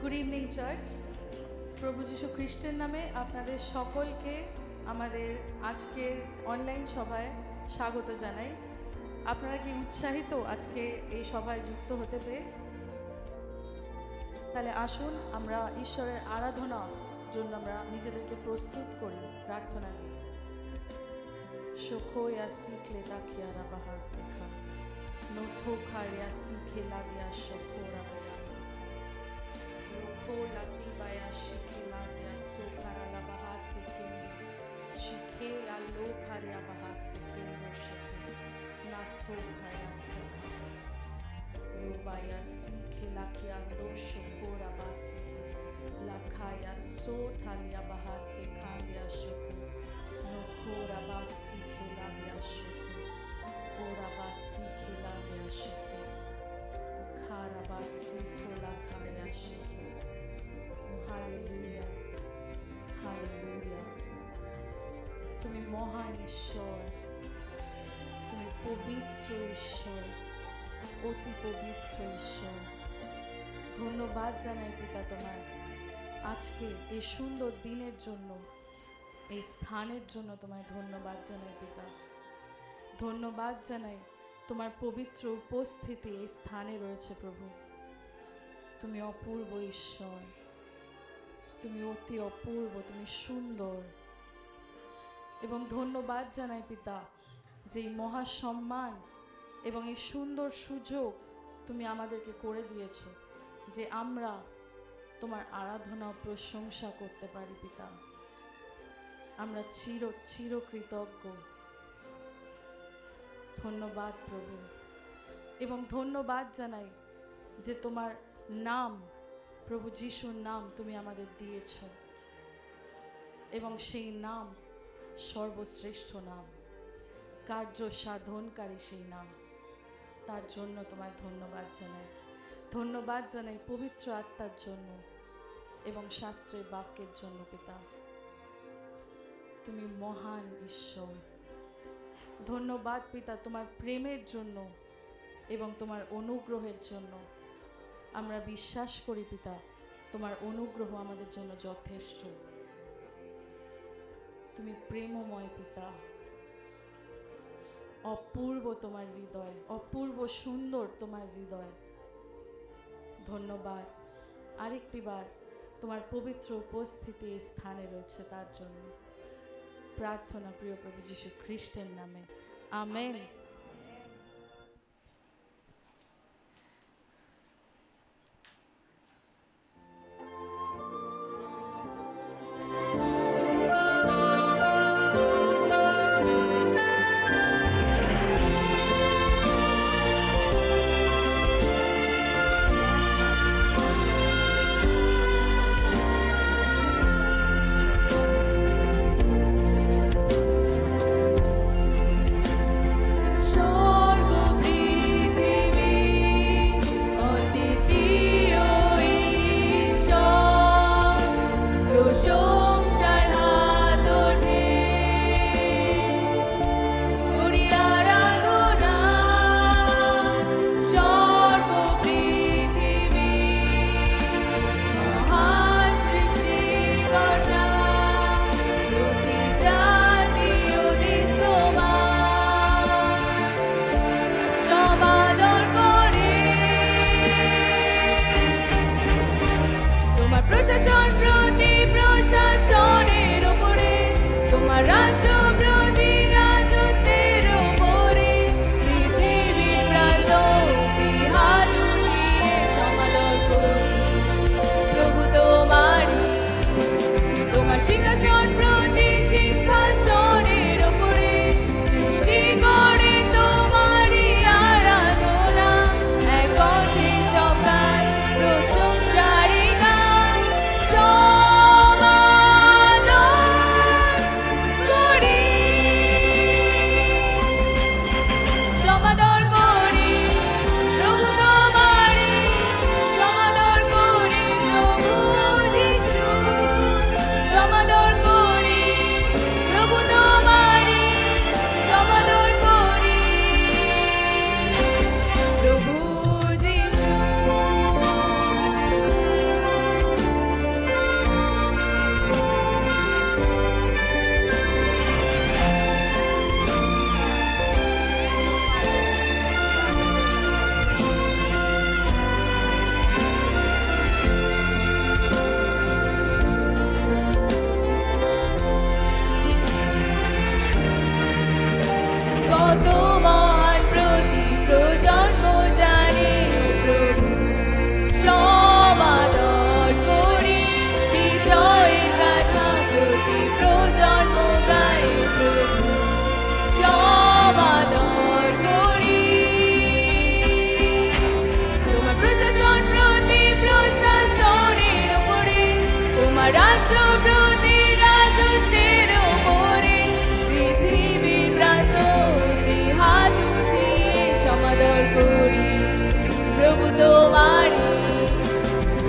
Good evening church. প্রভু যীশু খ্রিস্টের নামে আপনাদের সকলকে আমাদের আজকের অনলাইন সভায় স্বাগত জানাই। আপনারা কি উৎসাহিত আজকে এই সভায় যুক্ত হতে পেরে? তাহলে আসুন আমরা ঈশ্বরের আরাধনার জন্য আমরা নিজেদেরকে প্রস্তুত করি প্রার্থনা দিয়ে। শোখো या सीख लेता खियारा बहास देखा नोथो खाया सीखे लादिया शोखो रबयास रोखो लाती बाया शिखे लादिया सोखारा ला बहास देखेंगे शिखे आलो खारिया बहास देखेंगे शिखे नाथो खाया सीखा रोबाया सीखे लाकिया दो शोखो रबास सीखे लाखाया सो थालिया बहास देखा दिया शोखो नोखो रबास सीखे लादिया शोखो कोराबासी खेला गया शिखे खाराबासी थोला खाया शिखे। Hallelujah hallelujah. তুমি মহান ঈশ্বর, তুমি পবিত্র ঈশ্বর, অতি পবিত্র ঈশ্বর। ধন্যবাদ জানাই পিতা তোমার আজকে এই সুন্দর দিনের জন্য, এই স্থানের জন্য তোমায় ধন্যবাদ জানাই পিতা। ধন্যবাদ জানাই তোমার পবিত্র উপস্থিতি এই স্থানে রয়েছে প্রভু। তুমি অপূর্ব ঈশ্বর, তুমি অতি অপূর্ব, তুমি সুন্দর। এবং ধন্যবাদ জানাই পিতা যে এই মহাসম্মান এবং এই সুন্দর সুযোগ তুমি আমাদেরকে করে দিয়েছ যে আমরা তোমার আরাধনা ও প্রশংসা করতে পারি পিতা। আমরা চিরকৃতজ্ঞ। ধন্যবাদ প্রভু। এবং ধন্যবাদ জানাই যে তোমার নাম, প্রভু যিশুর নাম তুমি আমাদের দিয়েছ এবং সেই নাম সর্বশ্রেষ্ঠ নাম, কার্য সাধনকারী সেই নাম। তার জন্য তোমায় ধন্যবাদ জানাই। ধন্যবাদ জানাই পবিত্র আত্মার জন্য এবং শাস্ত্রের বাক্যের জন্য পিতা। তুমি মহান ঈশ্বর। ধন্যবাদ পিতা তোমার প্রেমের জন্য এবং তোমার অনুগ্রহের জন্য। আমরা বিশ্বাস করি পিতা তোমার অনুগ্রহ আমাদের জন্য যথেষ্ট। তুমি প্রেমময় পিতা। অপূর্ব তোমার হৃদয়, অপূর্ব সুন্দর তোমার হৃদয়। ধন্যবাদ আরেকটি বার তোমার পবিত্র উপস্থিতি এই স্থানে রয়েছে তার জন্য। প্রার্থনা প্রিয় প্রভু যীশু খ্রিস্টের নামে, আমেন।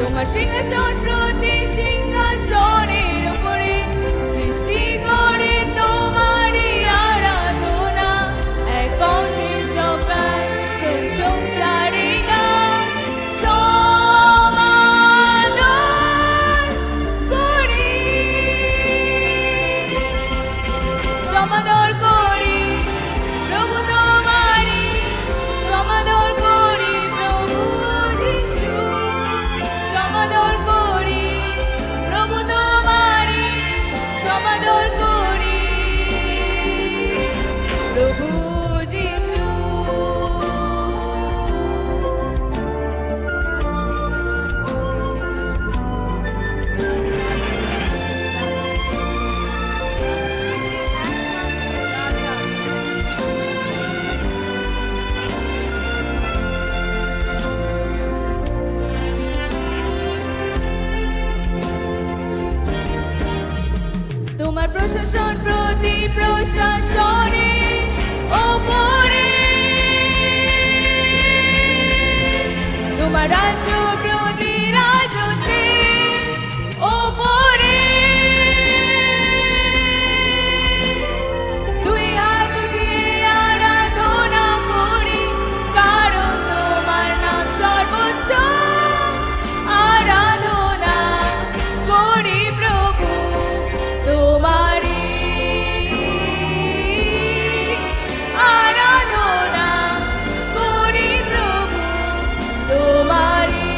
তোমার সিংহাসন প্রতি সিংহাসনের উপরে সৃষ্টি করে তোমারই আরাধনা এক কণ্ঠে সবাই প্রশংসারে গান সমাদর করি সমাদর করি প্রভু তোমারি সমাদর করি প্রভু যিশু সমাদর করি প্রভু তোমারি সমাদর করি প্রভু যিশু তোমার প্রশাসন প্রতি প্রশাসনে ওপরে তোমার রাজ্য প্রতি রাজত্বে ওপরে দুই হাত উঠিয়ে আরাধনা করি কারণ তোমার নাম সর্বোচ্চ আরাধনা করি প্রভু তোমারি আরাধনা করি প্রভু তোমারি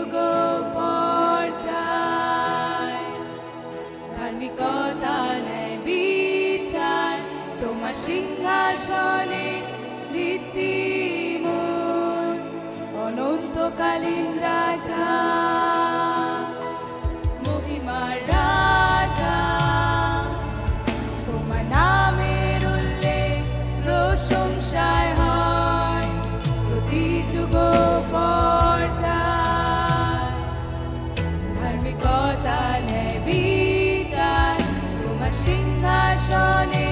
যুগ পর্যায় ধার্মিকতা ন্যায় বিচার তোমার সিংহাসনে ভিত্তিমূল অনন্তকালীন রাজা মহিমার রাজা তোমার নামের উল্লেখ প্রশংসায় হয় প্রতি যুগ পর্যায় ধার্মিকতা ন্যায় বিচার তোমার সিংহাসনে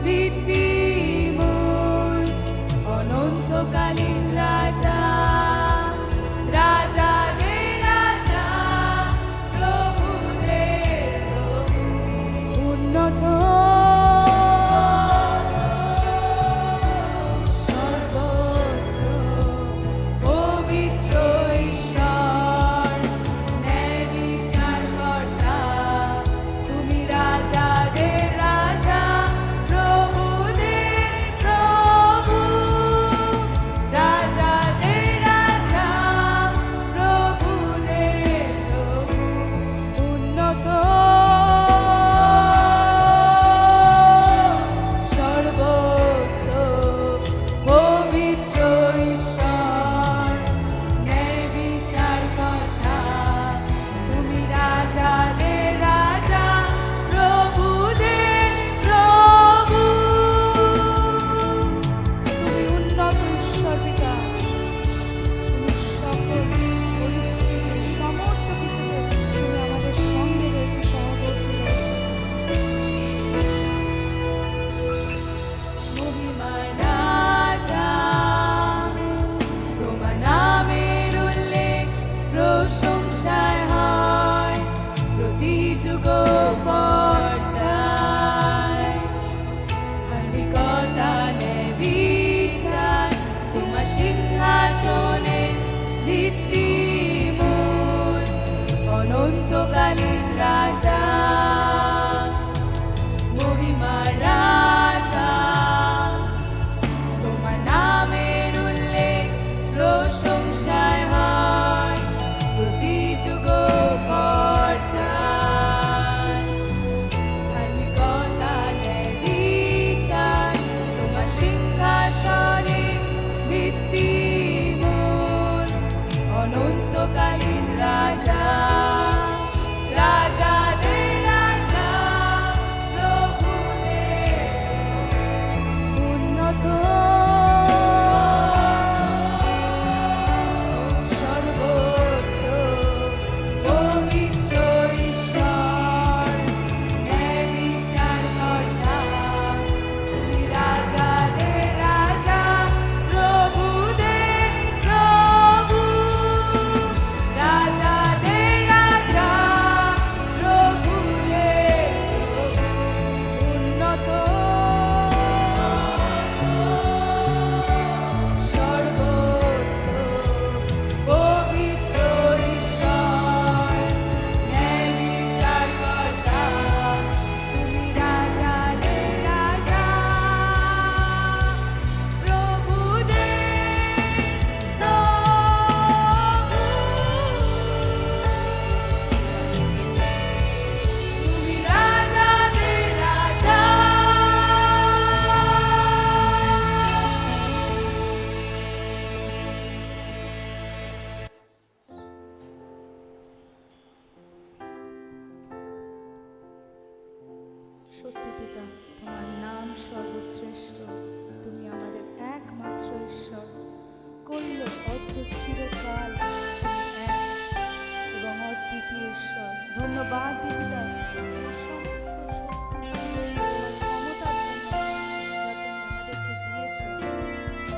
ভিত্তিমূল অনন্তকালীন রাজা রাজাদের রাজা প্রভুদের প্রভু উন্নত সর্বোচ্চ পবিত্র ঈশ্বর ন্যায় বিচারকর্তা তুমি রাজাদের রাজা প্রভুদের প্রভু রাজাদের রাজা প্রভুদের প্রভু উন্নত সর্বোচ্চ পবিত্র ঈশ্বর ন্যায় বিচারকর্তা তুমি রাজাদের রাজা প্রভুদের প্রভু তুমি উন্নত ঈশ্বর পিতা তুমি সকল পরিস্থিতিতে সমস্ত কিছুতে তুমি আমাদের সঙ্গে রয়েছে সহবর্তী রয়েছে মহিমার রাজা তোমার নামের উল্লেখ প্রশংসায় হয় প্রতি যুগ পর্যায় ধার্মিকতা ন্যায় বিচার তোমার সিংহাসনে ভিত্তিমূল অনন্তকালীন রাজা মহিমার রাজা তোমার নামের উল্লেখ প্রশংসায় হয় প্রতি যুগ পর্যায় ধার্মিকতা ন্যায় বিচার তোমার সিংহাসনে ভিত্তিমূল অনন্তকালীন রাজা রাজাদের রাজা প্রভুদের উন্নত সর্বোচ্চ পবিত্র ঈশ্বর ন্যায় বিচারকর্তা তুমি রাজাদের রাজা প্রভুদের প্রভু রাজাদের রাজা প্রভুদের প্রভু উন্নত সর্বোচ্চ পবিত্র ঈশ্বর ন্যায় বিচারকর্তা তুমি রাজাদের রাজা প্রভুদের তুমি রাজাদের রাজা সত্যি পিতা তোমার নাম সর্বশ্রেষ্ঠ তুমি আমাদের একমাত্র ঈশ্বর কল্য অদ্য চিরকাল তুমি এক এবং অদ্বিতীয় ঈশ্বর ধন্যবাদ দিই পিতা তোমার সমস্ত শক্তি তোমার ক্ষমতার জন্য যা তুমি আমাদেরকে দিয়েছো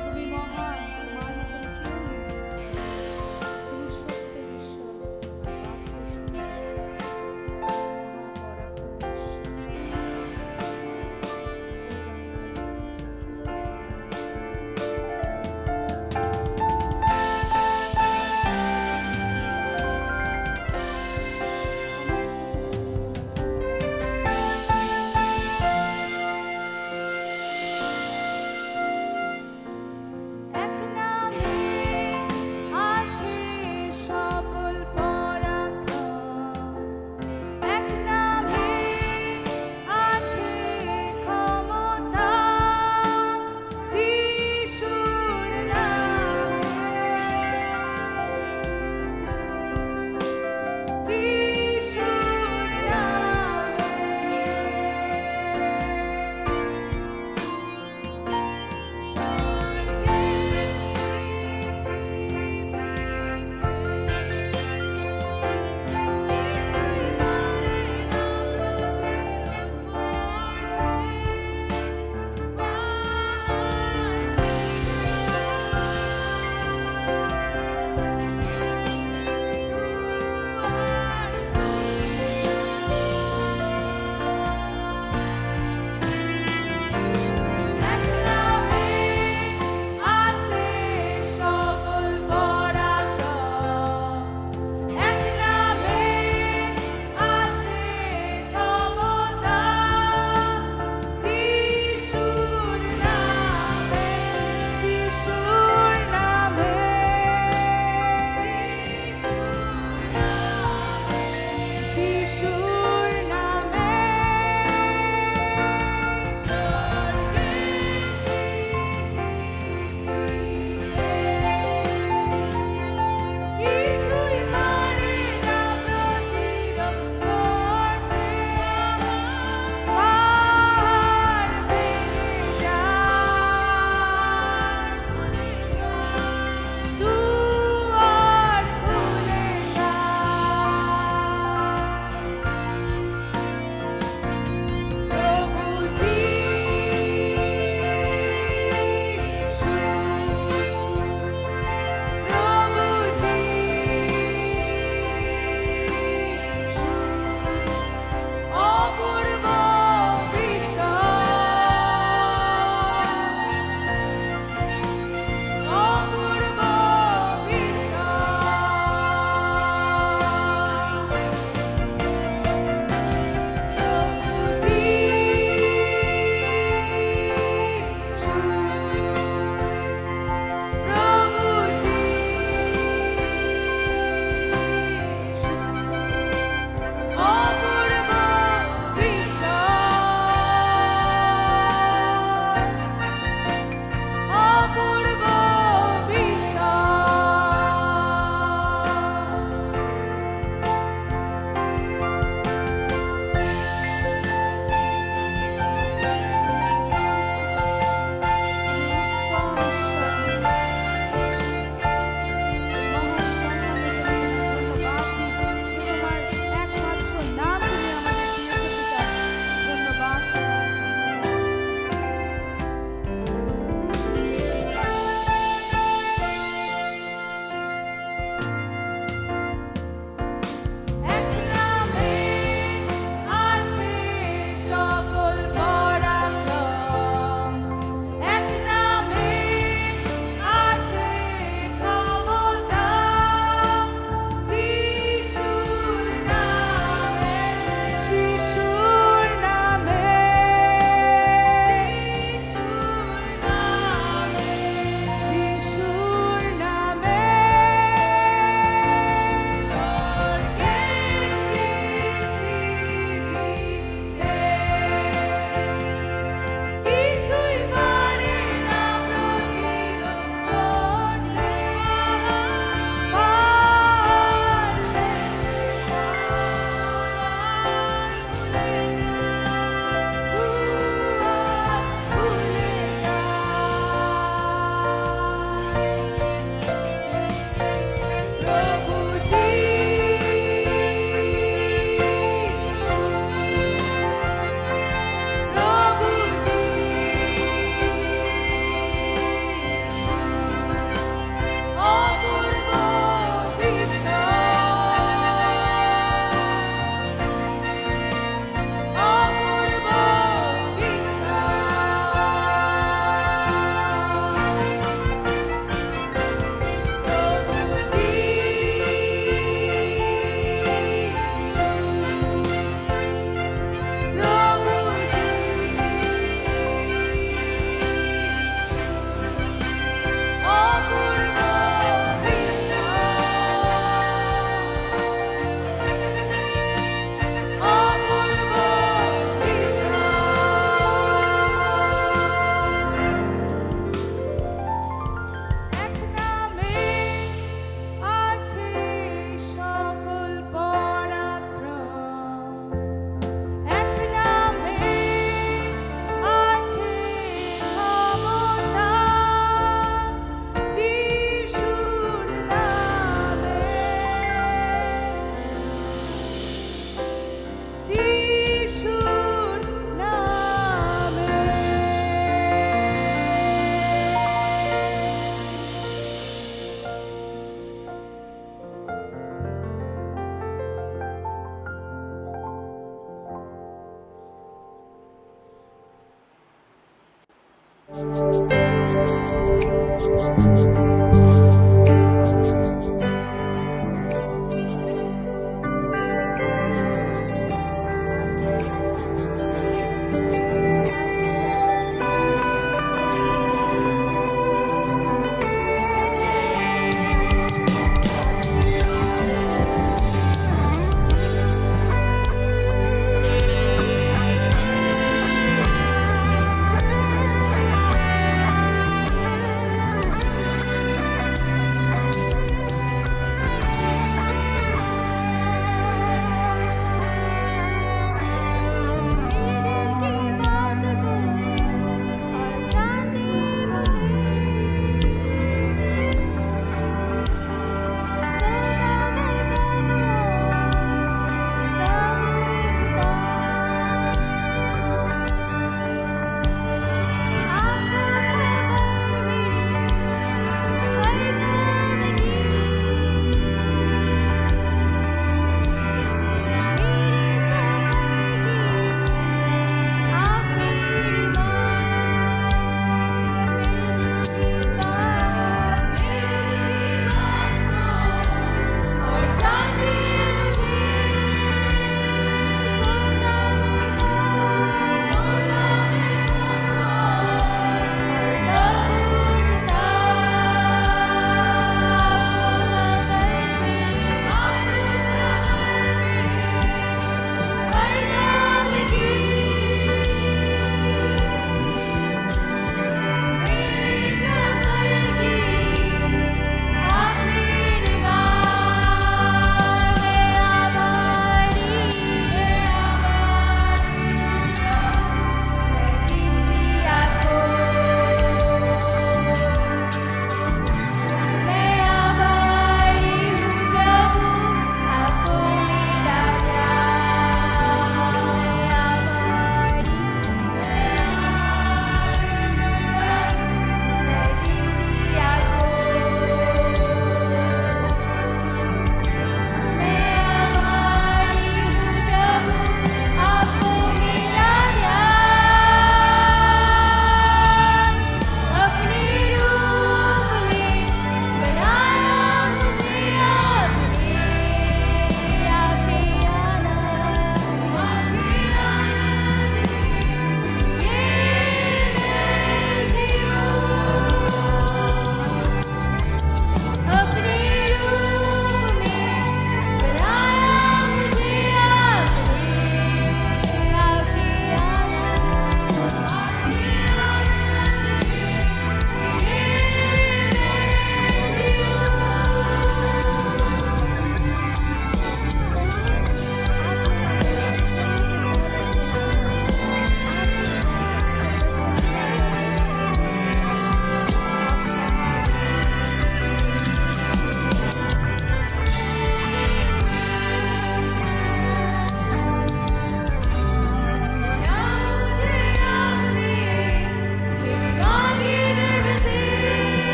তুমি মহান তোমার মতন কেউ নেই তুমি সত্যের ঈশ্বর তোমার বাক্য সত্য মহাপরাক্রম ঈশ্বর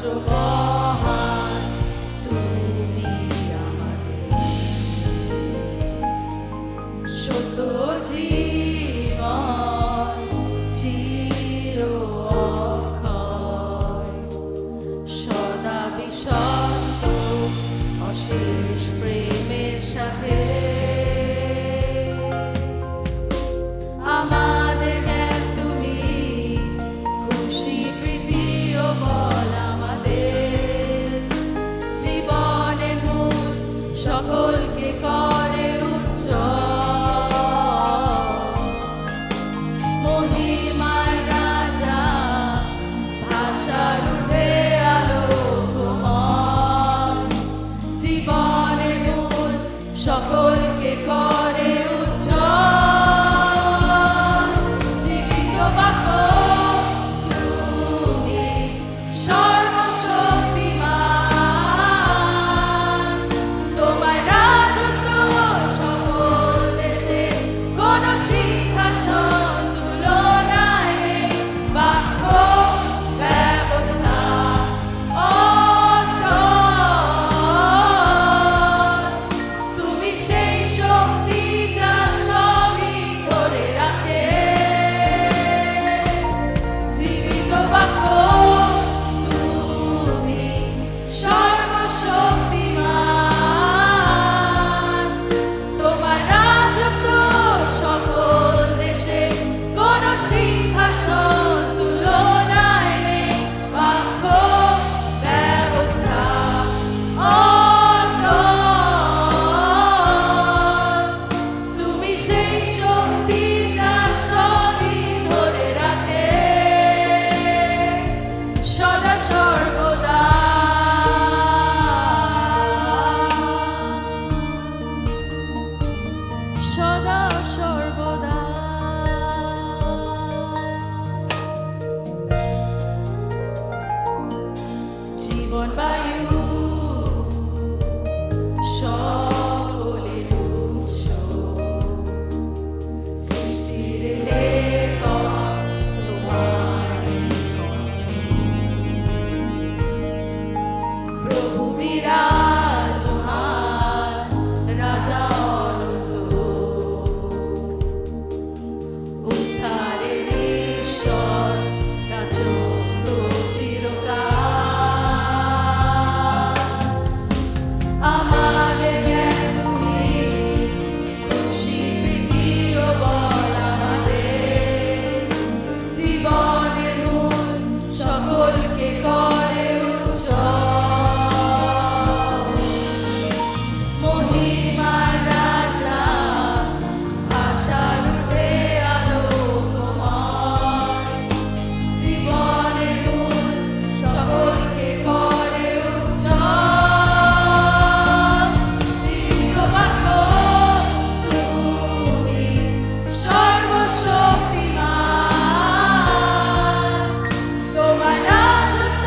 রাজ্য মহান, তুমি আমাদের সত্য জীবন চির অক্ষয়, সদা বিশ্বস্ত অশেষ প্রেমের সাথে আমাদের জ্ঞান তুমি, খুশি প্রীতি ও বল আমাদের জীবনের মূল সকলকে করে উজ্জ্বল। মহিমার রাজা ভাষার ঊর্ধ্বে আলোকময়, জীবনের মূল সকলকে করে উজ্জ্বল। জীবিত বাক্য তুমি, সর্বশক্তিমান, তোমার রাজত্ব সকল দেশে, কোন সিংহাসন তুলনায় নেই। বাক্য ব্যবস্থা অটল, তুমি সেই শক্তি যা সবই ধরে রাখে। জীবিত বাক্য তুমি, সর্বশক্তিমান, তোমার রাজত্ব সকল দেশে, কোন সিংহাসন তুলনায় নেই। বাক্য ব্যবস্থা অটল, তুমি সেই শক্তি যা সবই ধরে রাখে সদা সর্বদা। সদা সর্বদা। জীবন বায়ু সকলের উৎস, সৃষ্টির লেখক তোমারই কণ্ঠ। প্রভু বিরাজমান, রাজা অনন্ত, উদ্ধারের ঈশ্বর, রাজত্ব চিরকাল। আমাদের জ্ঞান তুমি, খুশি প্রীতি ও বল আমাদের জীবনের মূল সকলকে করে উজ্জ্বল। মহিমার রাজা ভাষার ঊর্ধ্বে আলোকময়, জীবনের মূল সকলকে করে উজ্জ্বল। জীবিত বাক্য তুমি, সর্বশক্তিমান, তোমার রাজত্ব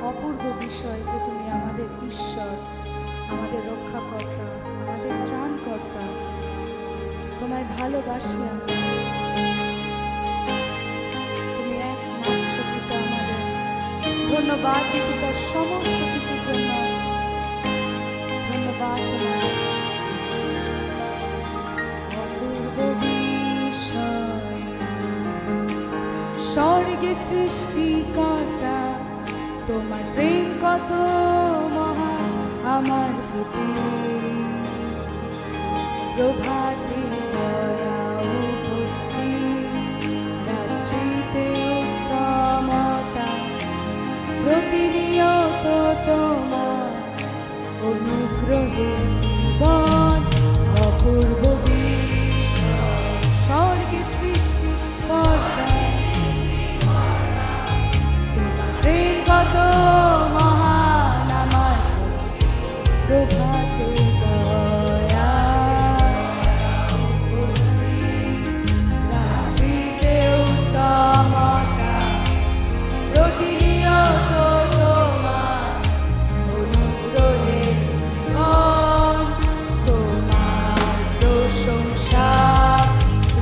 অপূর্ব বিষয় যে তুমি আমাদের ঈশ্বর, আমাদের রক্ষাকর্তা, আমাদের ত্রাণকর্তা। তোমায় ভালোবাসি আমি। তুমি একমাত্র পিতা আমাদের। ধন্যবাদ পিতার সমস্ত কিছুর জন্য। ধন্যবাদ তোমার। অপূর্ব বিষয় স্বর্গে সৃষ্টিকর্তা, তোমার প্রেম কত মহান আমার প্রতি। প্রভাতে দয়া উপস্থিত, রাত্রিতে উত্তমতা, প্রতিনিয়ত তোমার অনুগ্রহে জীবন। অপূর্ব বিষয় স্বর্গে সৃষ্টিকর্তা, প্রেম কত মহান আমার প্রভাতে দয়া উপস্থিত, রাত্রিতে উত্তমতা, প্রতিনিয়ত তোমার অনুগ্রহে জীবন। তোমার প্রশংসা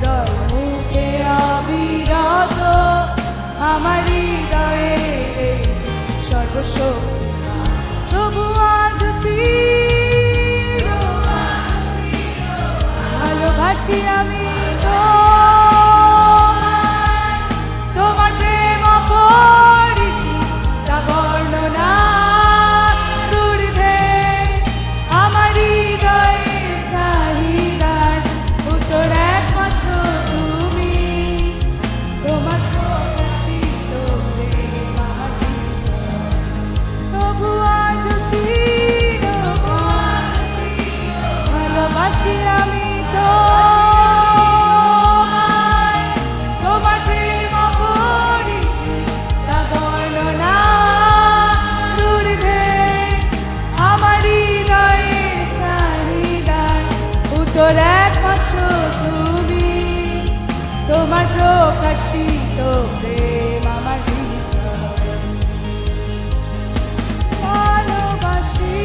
রয় মুখে অবিরত, আমার হৃদয়ে সর্বশক্তি প্রভু আজ ভালোবাসি আমি তোমার প্রেম অপরিসীম, তা বর্ণনা ঊর্ধ্বে। আমার হৃদয়ের চাহিদার উত্তর একমাত্র তুমি। তোমার প্রকাশিত প্রেম আমার হৃদয়। প্রভু আজ ভালোবাসি আমি তোমার প্রেম অপরিসীম, তা বর্ণনা ঊর্ধ্বে। আমার হৃদয়ের চাহিদার উত্তর একমাত্র তুমি। তোমার প্রকাশিত প্রেম আমার হৃদয়। ভালোবাসি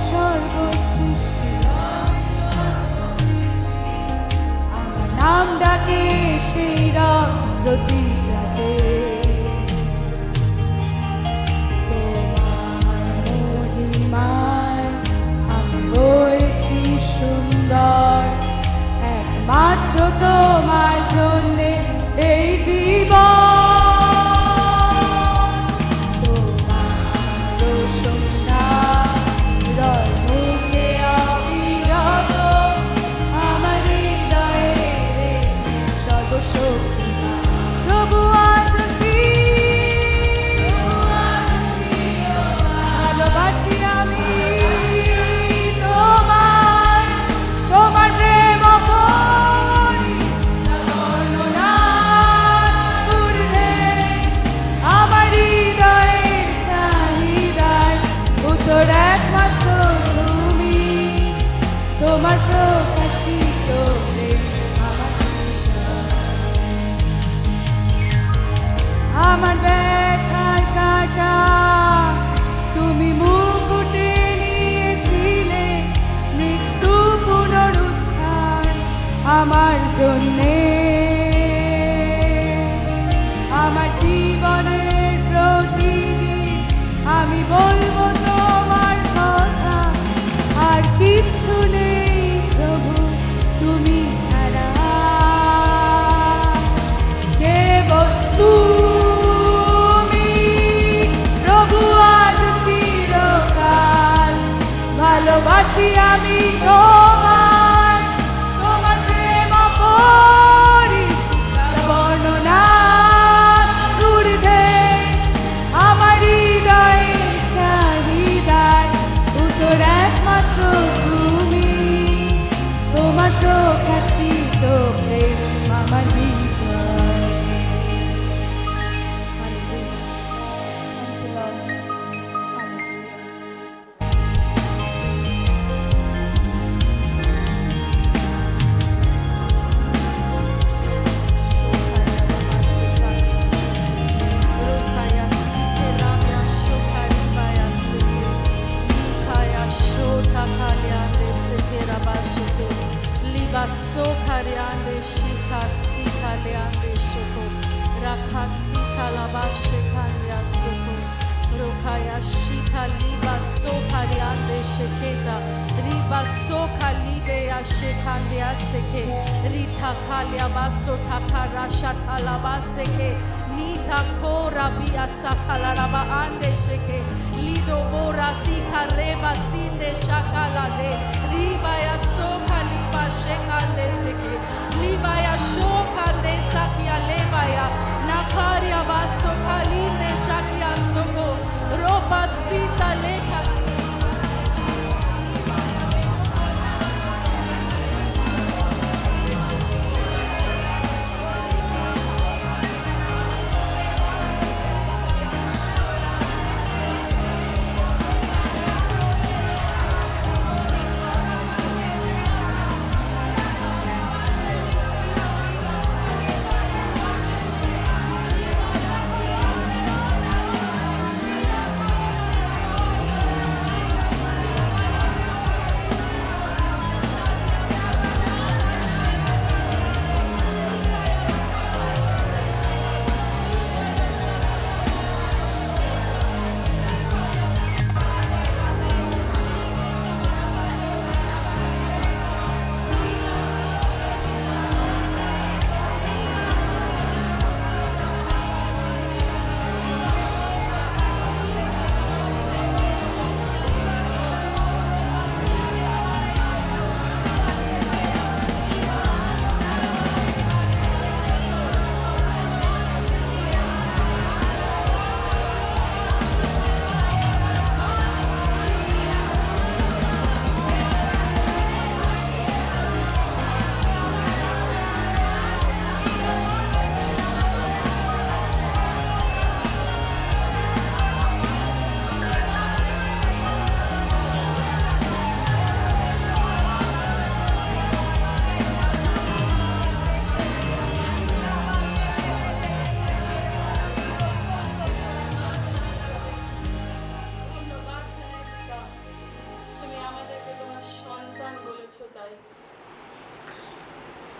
সর্বসৃষ্টি আমার নাম ডাকে সেই রাত প্রতি রাতে। তোমার মহিমায় আমি হয়েছি সুন্দর, একমাত্র তোমার জন্যে এই জীবন। প্রভু আজ ভালোবাসি আমি তোমার প্রেম বর্ণনা ঊর্ধ্বে। আমার হৃদয়ের চাহিদার উত্তর একমাত্র তুমি। তোমার প্রকাশিত প্রেম আমার ব্যথার কাঁটা তুমি মুকুটে নিয়েছিলে, মৃত্যু পুনরুত্থান আমার জন্যে। আমার জীবনের প্রতিদিন আমি বলবো তোমার কথা, আর কিছু নেই প্রভু তুমি ছাড়া। কেবল তুমি প্রভু আজ চিরকাল। ভালোবাসি আমি তোমার প্রেম অপরিসীম, বর্ণনা ঊর্ধ্বে। আমার হৃদয়ের চাহিদার উত্তর একমাত্র তুমি। তোমার প্রকাশিত প্রেম আমার হৃদয়। Thank you, Lord. kaya shita liba soka liande sheketa riba soka libe ya shekande aseke rita kalia baso takara shata laba seke nita kora bia sakala raba ande sheke lido bora tika reba sinde shakala de riba ya soka liba shekande seke liba ya shokande sakia leba ya nakaria baso kaline shakia soko roba sita leka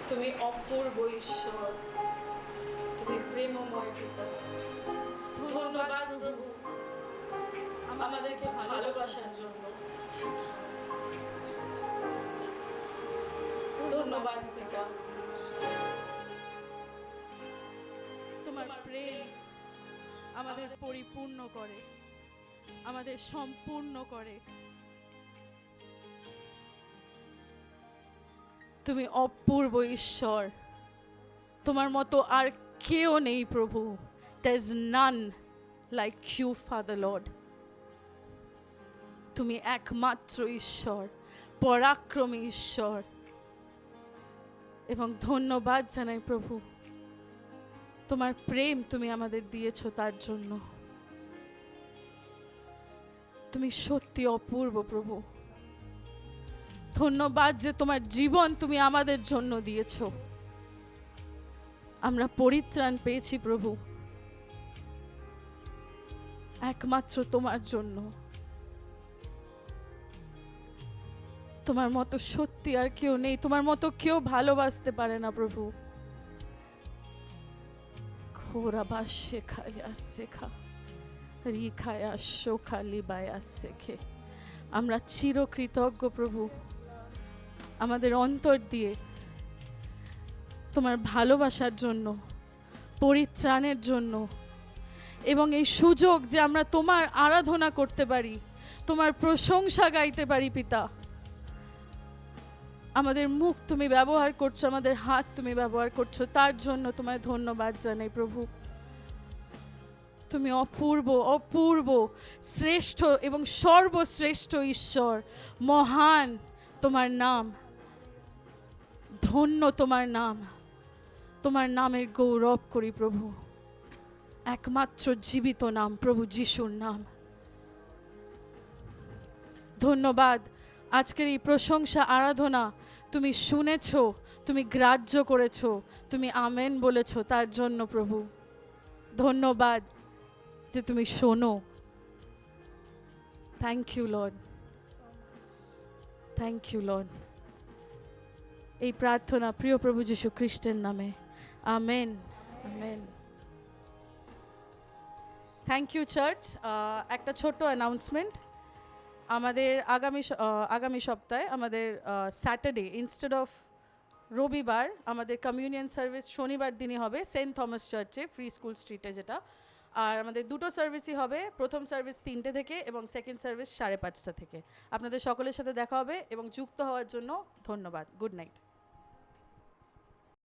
তুমি অপূর্ব ঈশ্বর, তুমি প্রেমময় পিতা। ধন্যবাদ প্রভু আমাদেরকে ভালোবাসার জন্য। ধন্যবাদ পিতা, তোমার প্রেম আমাদের পরিপূর্ণ করে, আমাদের সম্পূর্ণ করে। তুমি অপূর্ব ঈশ্বর, তোমার মতো আর কেউ নেই প্রভু। There is none like you, Father Lord. তুমি একমাত্র ঈশ্বর, পরাক্রমী ঈশ্বর। এবং ধন্যবাদ জানাই প্রভু, তোমার প্রেম তুমি আমাদের দিয়েছো তার জন্য। তুমি সত্যি অপূর্ব প্রভু। ধন্যবাদ যে তোমার জীবন তুমি আমাদের জন্য দিয়েছো। আমরা পরিত্রাণ পেয়েছি প্রভু একমাত্র তোমার জন্য। তোমার মতো সত্যি আর কেউ নেই, তোমার মতো কেউ ভালোবাসতে পারে না প্রভু। খোরা বাসে খায়া শেখা রিখায়া শোখা লিবায়া শেখে। আমরা চিরকৃতজ্ঞ প্রভু, আমাদের অন্তর দিয়ে তোমার ভালোবাসার জন্য, পরিত্রাণের জন্য, এবং এই সুযোগ যে আমরা তোমার আরাধনা করতে পারি, তোমার প্রশংসা গাইতে পারি পিতা। আমাদের মুখ তুমি ব্যবহার করছো, আমাদের হাত তুমি ব্যবহার করছো, তার জন্য তোমায় ধন্যবাদ জানাই প্রভু। তুমি অপূর্ব, অপূর্ব, শ্রেষ্ঠ এবং সর্বশ্রেষ্ঠ ঈশ্বর। মহান তোমার নাম, ধন্য তোমার নাম। তোমার নামের গৌরব করি প্রভু। একমাত্র জীবিত নাম প্রভু যিশুর নাম। ধন্যবাদ আজকের এই প্রশংসা আরাধনা তুমি শুনেছো, তুমি গ্রাহ্য করেছো, তুমি আমেন বলেছো, তার জন্য প্রভু ধন্যবাদ যে তুমি শোনো। Thank you Lord, thank you Lord. এই প্রার্থনা প্রিয় প্রভু যীশু খ্রিস্টের নামে, amen, amen. Thank you church. একটা ছোট্ট অ্যানাউন্সমেন্ট, আমাদের আগামী সপ্তাহে আমাদের স্যাটারডে ইনস্টেড অফ রবিবার আমাদের কমিউনিয়ন সার্ভিস শনিবার দিনই হবে সেন্ট থমাস চার্চে, ফ্রি স্কুল স্ট্রিটে যেটা। আর আমাদের দুটো সার্ভিসই হবে, প্রথম সার্ভিস 3টে থেকে এবং সেকেন্ড সার্ভিস 5:30 থেকে। আপনাদের সকলের সাথে দেখা হবে এবং যুক্ত হওয়ার জন্য ধন্যবাদ। Good night.